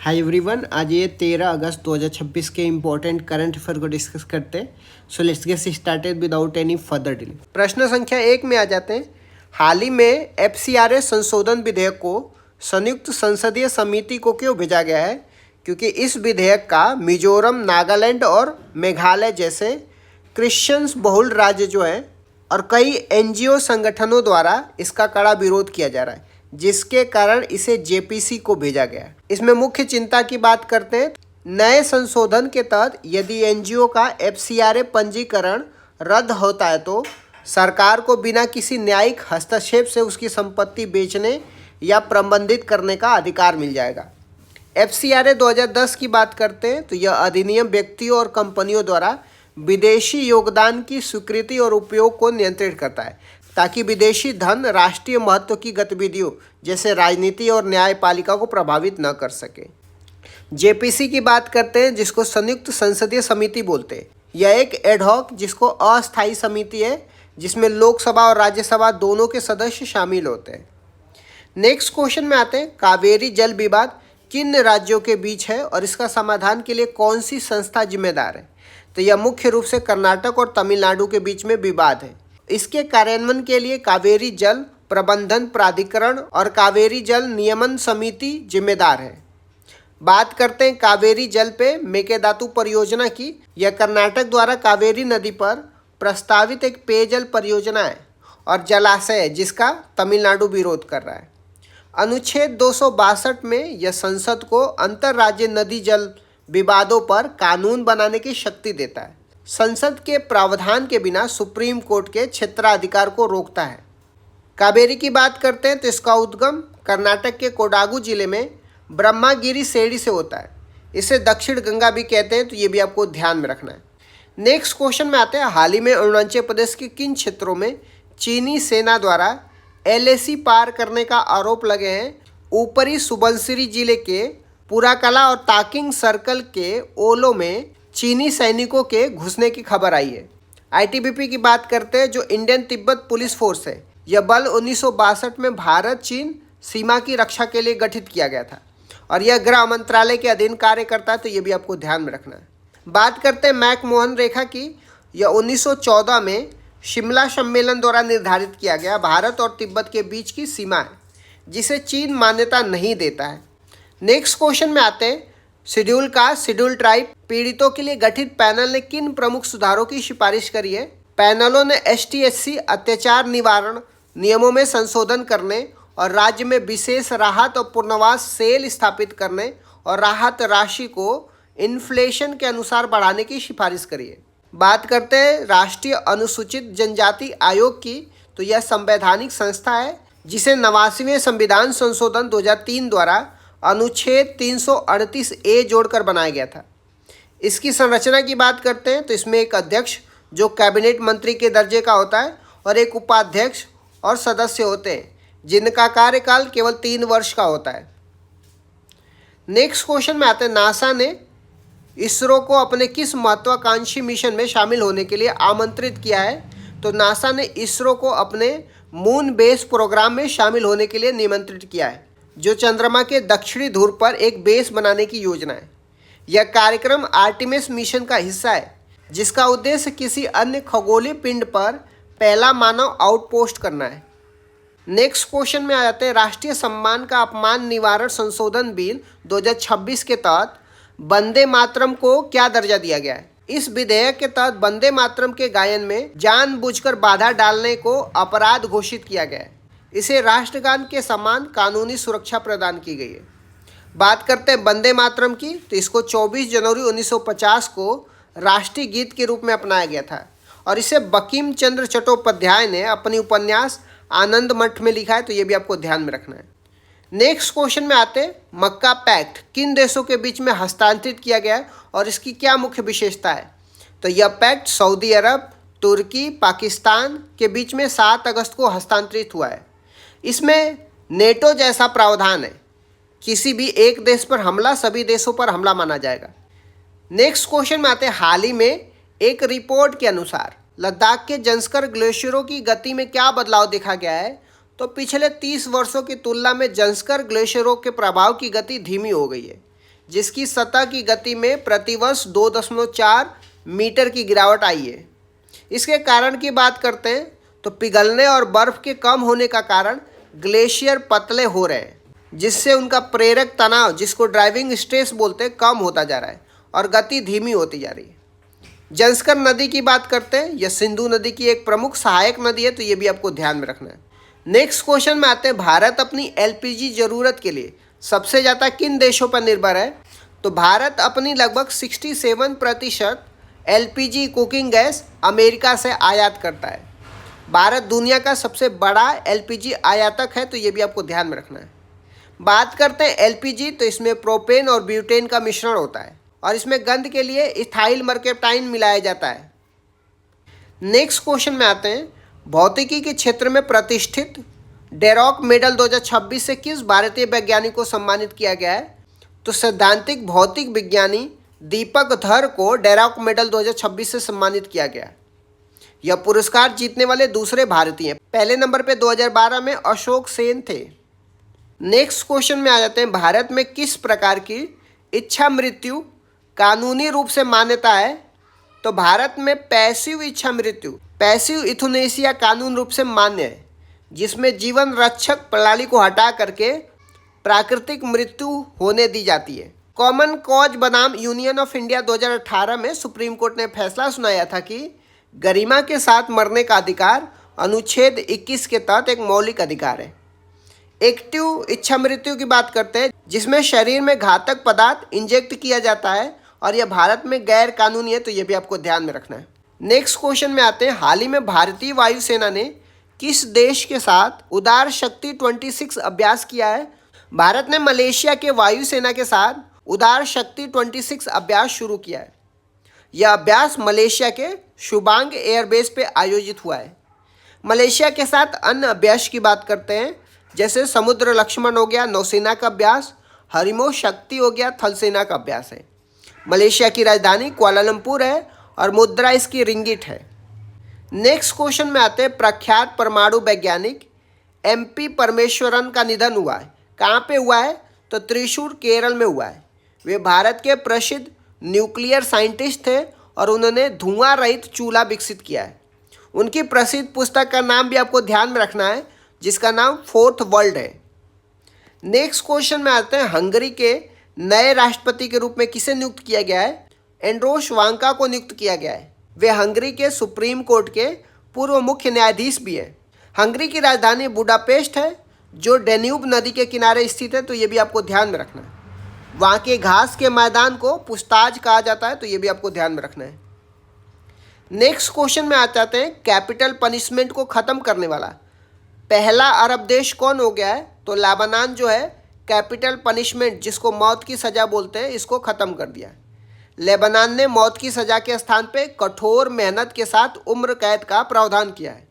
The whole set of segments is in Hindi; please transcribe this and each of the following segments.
हाय एवरीवन, आज ये 13 अगस्त 2026 के इम्पोर्टेंट करंट अफेयर को डिस्कस करते हैं। So let's get started without any further delay. प्रश्न संख्या 1 में आ जाते हैं। हाल ही में एफसीआरए संशोधन विधेयक को संयुक्त संसदीय समिति को क्यों भेजा गया है? क्योंकि इस विधेयक का मिजोरम, नागालैंड और मेघालय जैसे क्रिश्चियंस बहुल राज्य जो हैं और कई एनजीओ संगठनों द्वारा इसका कड़ा विरोध किया जा रहा है, जिसके कारण इसे जेपीसी को भेजा गया। इसमें मुख्य चिंता की बात करते हैं। नए संशोधन के तहत यदि एनजीओ का एफसीआरए पंजीकरण रद्द होता है तो सरकार को बिना किसी न्यायिक हस्तक्षेप से उसकी संपत्ति बेचने या प्रबंधित करने का अधिकार मिल जाएगा। एफसीआरए 2010 की बात करते हैं तो यह अधिनियम व्यक्तियों और कंपनियों द्वारा विदेशी योगदान की स्वीकृति और उपयोग को नियंत्रित करता है, ताकि विदेशी धन राष्ट्रीय महत्व की गतिविधियों जैसे राजनीति और न्यायपालिका को प्रभावित न कर सके। जेपीसी की बात करते हैं, जिसको संयुक्त संसदीय समिति बोलते हैं। यह एक एडहॉक जिसको अस्थायी समिति है, जिसमें लोकसभा और राज्यसभा दोनों के सदस्य शामिल होते हैं। नेक्स्ट क्वेश्चन में आते हैं। कावेरी जल विवाद किन राज्यों के बीच है और इसका समाधान के लिए कौन सी संस्था जिम्मेदार है? तो यह मुख्य रूप से कर्नाटक और तमिलनाडु के बीच में विवाद है। इसके कार्यान्वयन के लिए कावेरी जल प्रबंधन प्राधिकरण और कावेरी जल नियमन समिति जिम्मेदार है। बात करते हैं कावेरी जल पे मेकेदातु परियोजना की। यह कर्नाटक द्वारा कावेरी नदी पर प्रस्तावित एक पेयजल परियोजना है और जलाशय है, जिसका तमिलनाडु विरोध कर रहा है। अनुच्छेद 262 में यह संसद को अंतर्राज्यीय नदी जल विवादों पर कानून बनाने की शक्ति देता है। संसद के प्रावधान के बिना सुप्रीम कोर्ट के क्षेत्राधिकार को रोकता है। कावेरी की बात करते हैं तो इसका उद्गम कर्नाटक के कोडागु जिले में ब्रह्मागिरी सेड़ी से होता है। इसे दक्षिण गंगा भी कहते हैं, तो ये भी आपको ध्यान में रखना है। नेक्स्ट क्वेश्चन में आते हैं। हाल ही में अरुणाचल प्रदेश के किन क्षेत्रों में चीनी सेना द्वारा एलएसी पार करने का आरोप लगे हैं? ऊपरी सुबनसिरी जिले के पुराकला और ताकिंग सर्कल के ओलो में चीनी सैनिकों के घुसने की खबर आई है। आईटीबीपी की बात करते हैं, जो इंडियन तिब्बत पुलिस फोर्स है। यह बल 1962 में भारत चीन सीमा की रक्षा के लिए गठित किया गया था और यह गृह मंत्रालय के अधीन कार्य करता है, तो ये भी आपको ध्यान में रखना है। बात करते हैं मैकमोहन रेखा की। यह 1914 में शिमला सम्मेलन द्वारा निर्धारित किया गया भारत और तिब्बत के बीच की सीमा है, जिसे चीन मान्यता नहीं देता है। नेक्स्ट क्वेश्चन में आते हैं। शेड्यूल कास्ट, शेड्यूल ट्राइब पीड़ितों के लिए गठित पैनल ने किन प्रमुख सुधारों की सिफारिश करी है? पैनलों ने एसटी/एससी अत्याचार निवारण नियमों में संशोधन करने और राज्य में विशेष राहत और पुनर्वास सेल स्थापित करने और राहत राशि को इन्फ्लेशन के अनुसार बढ़ाने की सिफारिश करी है। बात करते हैं राष्ट्रीय अनुसूचित जनजाति आयोग की। तो यह संवैधानिक संस्था है, जिसे 89वें संविधान संशोधन 2003 द्वारा अनुच्छेद 338A जोड़कर बनाया गया था। इसकी संरचना की बात करते हैं तो इसमें एक अध्यक्ष जो कैबिनेट मंत्री के दर्जे का होता है और एक उपाध्यक्ष और सदस्य होते हैं, जिनका कार्यकाल केवल 3 वर्ष का होता है। नेक्स्ट क्वेश्चन में आते हैं। नासा ने इसरो को अपने किस महत्वाकांक्षी मिशन में शामिल होने के लिए आमंत्रित किया है? तो नासा ने इसरो को अपने मून बेस प्रोग्राम में शामिल होने के लिए निमंत्रित किया है, जो चंद्रमा के दक्षिणी ध्रुव पर एक बेस बनाने की योजना है। यह कार्यक्रम आर्टेमिस मिशन का हिस्सा है, जिसका उद्देश्य किसी अन्य खगोलीय पिंड पर पहला मानव आउटपोस्ट करना है। नेक्स्ट क्वेश्चन में आ जाते हैं। राष्ट्रीय सम्मान का अपमान निवारण संशोधन बिल 2026 के तहत वंदे मातरम को क्या दर्जा दिया गया है? इस विधेयक के तहत वंदे मातरम के गायन में जानबूझकर बाधा डालने को अपराध घोषित किया गया है। इसे राष्ट्रगान के समान कानूनी सुरक्षा प्रदान की गई है। बात करते हैं वंदे मातरम की। तो इसको 24 जनवरी 1950 को राष्ट्रीय गीत के रूप में अपनाया गया था और इसे बंकिम चंद्र चट्टोपाध्याय ने अपनी उपन्यास आनंद मठ में लिखा है, तो ये भी आपको ध्यान में रखना है। नेक्स्ट क्वेश्चन में आते हैं। मक्का पैक्ट किन देशों के बीच में हस्तांतरित किया गया है और इसकी क्या मुख्य विशेषता है? तो यह पैक्ट सऊदी अरब, तुर्की, पाकिस्तान के बीच में 7 अगस्त को हस्तांतरित हुआ है। इसमें नेटो जैसा प्रावधान है, किसी भी एक देश पर हमला सभी देशों पर हमला माना जाएगा। नेक्स्ट क्वेश्चन में आते हैं। हाल ही में एक रिपोर्ट के अनुसार लद्दाख के जंस्कर ग्लेशियरों की गति में क्या बदलाव देखा गया है? तो पिछले 30 वर्षों की तुलना में जंस्कर ग्लेशियरों के प्रभाव की गति धीमी हो गई है। जिसकी सतह की गति में प्रतिवर्ष 2.4 मीटर की गिरावट आई है। इसके कारण की बात करते हैं तो पिघलने और बर्फ के कम होने का कारण ग्लेशियर पतले हो रहे हैं, जिससे उनका प्रेरक तनाव, जिसको ड्राइविंग स्ट्रेस बोलते हैं, कम होता जा रहा है और गति धीमी होती जा रही है। जंस्कर नदी की बात करते हैं, यह सिंधु नदी की एक प्रमुख सहायक नदी है, तो ये भी आपको ध्यान में रखना है। नेक्स्ट क्वेश्चन में आते हैं, भारत अपनी एलपीजी जरूरत के लिए सबसे ज़्यादा किन देशों पर निर्भर है? तो भारत अपनी लगभग 67% एलपीजी कुकिंग गैस अमेरिका से आयात करता है। भारत दुनिया का सबसे बड़ा एलपीजी आयातक है, तो ये भी आपको ध्यान में रखना है। बात करते हैं एलपीजी, तो इसमें प्रोपेन और ब्यूटेन का मिश्रण होता है और इसमें गंध के लिए इथाइल मर्केप्टाइन मिलाया जाता है। नेक्स्ट क्वेश्चन में आते हैं, भौतिकी के क्षेत्र में प्रतिष्ठित डेरोक मेडल 2026 से किस भारतीय वैज्ञानिक को सम्मानित किया गया है? तो सैद्धांतिक भौतिक विज्ञानी दीपक धर को डेरोक मेडल 2026 से सम्मानित किया गया। यह पुरस्कार जीतने वाले दूसरे भारतीय हैं। पहले नंबर पे 2012 में अशोक सेन थे। नेक्स्ट क्वेश्चन में आ जाते हैं, भारत में किस प्रकार की इच्छा मृत्यु कानूनी रूप से मान्यता है? तो भारत में पैसिव इच्छा मृत्यु, पैसिव इथुनेसिया कानून रूप से मान्य है, जिसमें जीवन रक्षक प्रणाली को हटा करके प्राकृतिक मृत्यु होने दी जाती है। कॉमन कॉज बनाम यूनियन ऑफ इंडिया 2018 में सुप्रीम कोर्ट ने फैसला सुनाया था कि गरिमा के साथ मरने का अधिकार अनुच्छेद 21 के तहत एक मौलिक अधिकार है। एक्टिव इच्छा मृत्यु की बात करते हैं, जिसमें शरीर में घातक पदार्थ इंजेक्ट किया जाता है और यह भारत में गैर कानूनी है, तो यह भी आपको ध्यान में रखना है। नेक्स्ट क्वेश्चन में आते हैं, हाल ही में भारतीय वायुसेना ने किस देश के साथ उदार शक्ति 26 अभ्यास किया है? भारत ने मलेशिया के वायुसेना के साथ उदार शक्ति 26 अभ्यास शुरू किया है। यह अभ्यास मलेशिया के शुबांग एयरबेस पे आयोजित हुआ है। मलेशिया के साथ अन्य अभ्यास की बात करते हैं, जैसे समुद्र लक्ष्मण हो गया नौसेना का अभ्यास, हरिमो शक्ति हो गया थल सेना का अभ्यास है। मलेशिया की राजधानी कुआलालंपुर है और मुद्रा इसकी रिंगिट है। नेक्स्ट क्वेश्चन में आते हैं, प्रख्यात परमाणु वैज्ञानिक MP परमेश्वरन का निधन हुआ है। कहाँ पे हुआ है? तो त्रिशूर केरल में हुआ है। वे भारत के प्रसिद्ध न्यूक्लियर साइंटिस्ट थे और उन्होंने धुआं रहित चूल्हा विकसित किया है। उनकी प्रसिद्ध पुस्तक का नाम भी आपको ध्यान में रखना है, जिसका नाम फोर्थ वर्ल्ड है। नेक्स्ट क्वेश्चन में आते हैं, हंगरी के नए राष्ट्रपति के रूप में किसे नियुक्त किया गया है? एंड्रोस वांका को नियुक्त किया गया है। वे हंगरी के सुप्रीम कोर्ट के पूर्व मुख्य न्यायाधीश भी हैं। हंगरी की राजधानी बुडापेस्ट है, जो डेन्यूब नदी के किनारे स्थित है, तो ये भी आपको ध्यान में रखना है। वहाँ के घास के मैदान को पुस्ताज कहा जाता है, तो ये भी आपको ध्यान में रखना है। नेक्स्ट क्वेश्चन में आ जाते हैं, कैपिटल पनिशमेंट को ख़त्म करने वाला पहला अरब देश कौन हो गया है? तो लेबनान जो है कैपिटल पनिशमेंट, जिसको मौत की सज़ा बोलते हैं, इसको ख़त्म कर दिया। लेबनान ने मौत की सज़ा के स्थान पे कठोर मेहनत के साथ उम्र कैद का प्रावधान किया है।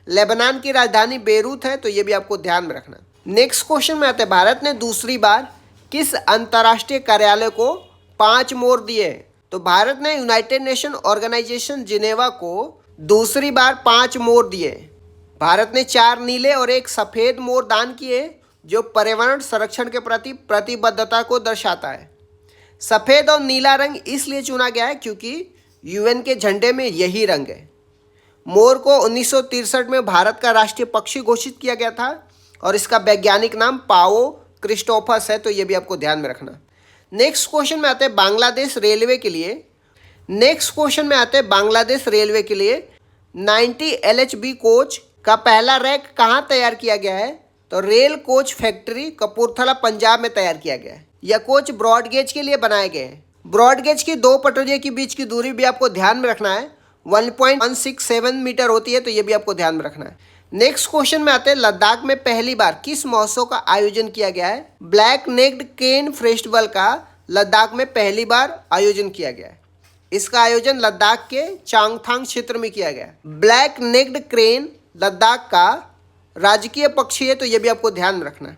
लेबनान की राजधानी बेरूत है, तो ये भी आपको ध्यान में रखना। नेक्स्ट क्वेश्चन में आते हैं, भारत ने दूसरी बार किस अंतर्राष्ट्रीय कार्यालय को 5 मोर दिए? तो भारत ने यूनाइटेड नेशन ऑर्गेनाइजेशन जिनेवा को दूसरी बार 5 मोर दिए। भारत ने 4 नीले और 1 सफ़ेद मोर दान किए, जो पर्यावरण संरक्षण के प्रति प्रतिबद्धता को दर्शाता है। सफ़ेद और नीला रंग इसलिए चुना गया है क्योंकि UN के झंडे में यही रंग है। मोर को 1963 में भारत का राष्ट्रीय पक्षी घोषित किया गया था और इसका वैज्ञानिक नाम पाओ क्रिस्टोफस है, तो ये भी आपको ध्यान में रखना। नेक्स्ट क्वेश्चन में आते हैं, बांग्लादेश रेलवे के लिए 90 LHB कोच का पहला रैक कहाँ तैयार किया गया है? तो rail coach factory Kapurthala Punjab में तैयार किया गया है। यह कोच ब्रॉड गेज के लिए बनाए गए हैं। ब्रॉड गेज की 2 पटरियों के बीच की दूरी भी आपको ध्यान में रखना है, 1.167 मीटर होती है, तो ये भी आपको ध्यान में रखना है। नेक्स्ट क्वेश्चन में आते हैं, लद्दाख में पहली बार किस महोत्सव का आयोजन किया गया है? ब्लैक नेक्ड केन फेस्टिवल का लद्दाख में पहली बार आयोजन किया गया है। इसका आयोजन लद्दाख के चांगथांग क्षेत्र में किया गया। ब्लैक नेक्ड क्रेन लद्दाख का राजकीय पक्षी है, तो ये भी आपको ध्यान में रखना है।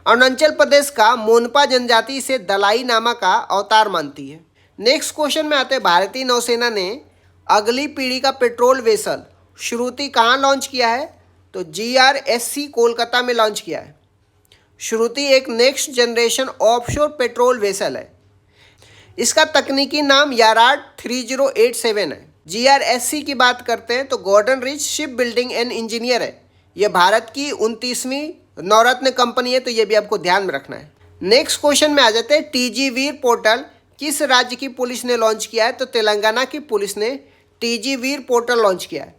अरुणाचल प्रदेश का मोनपा जनजाति इसे दलाई नामा का अवतार मानती है। नेक्स्ट क्वेश्चन में आते हैं, भारतीय नौसेना ने अगली पीढ़ी का पेट्रोल वेसल श्रुति कहाँ लॉन्च किया है? तो GRSC कोलकाता में लॉन्च किया है। श्रुति एक next generation offshore patrol vessel है। इसका तकनीकी नाम याराड 3087 है। GRSC की बात करते हैं तो Garden Reach ship building and engineer है। यह भारत की 29वीं नवरत्न कंपनी है, तो ये भी आपको ध्यान में रखना है। नेक्स्ट क्वेश्चन में आ जाते हैं, TG वीर पोर्टल किस राज्य की पुलिस ने लॉन्च किया है? तो तेलंगाना की पुलिस ने TG वीर पोर्टल लॉन्च किया है।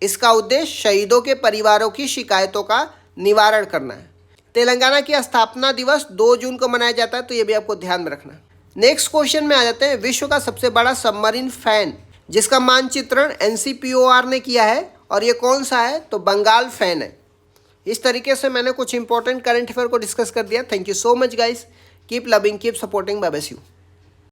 इसका उद्देश्य शहीदों के परिवारों की शिकायतों का निवारण करना है। तेलंगाना की स्थापना दिवस 2 जून को मनाया जाता है, तो ये भी आपको ध्यान में रखना है। नेक्स्ट क्वेश्चन में आ जाते हैं, विश्व का सबसे बड़ा सबमरीन फैन जिसका मानचित्रण NCPOR ने किया है, और ये कौन सा है? तो बंगाल फैन है। इस तरीके से मैंने कुछ इंपॉर्टेंट करंट अफेयर को डिस्कस कर दिया। Thank you so much guys, keep loving, keep supporting, bye bye, see you.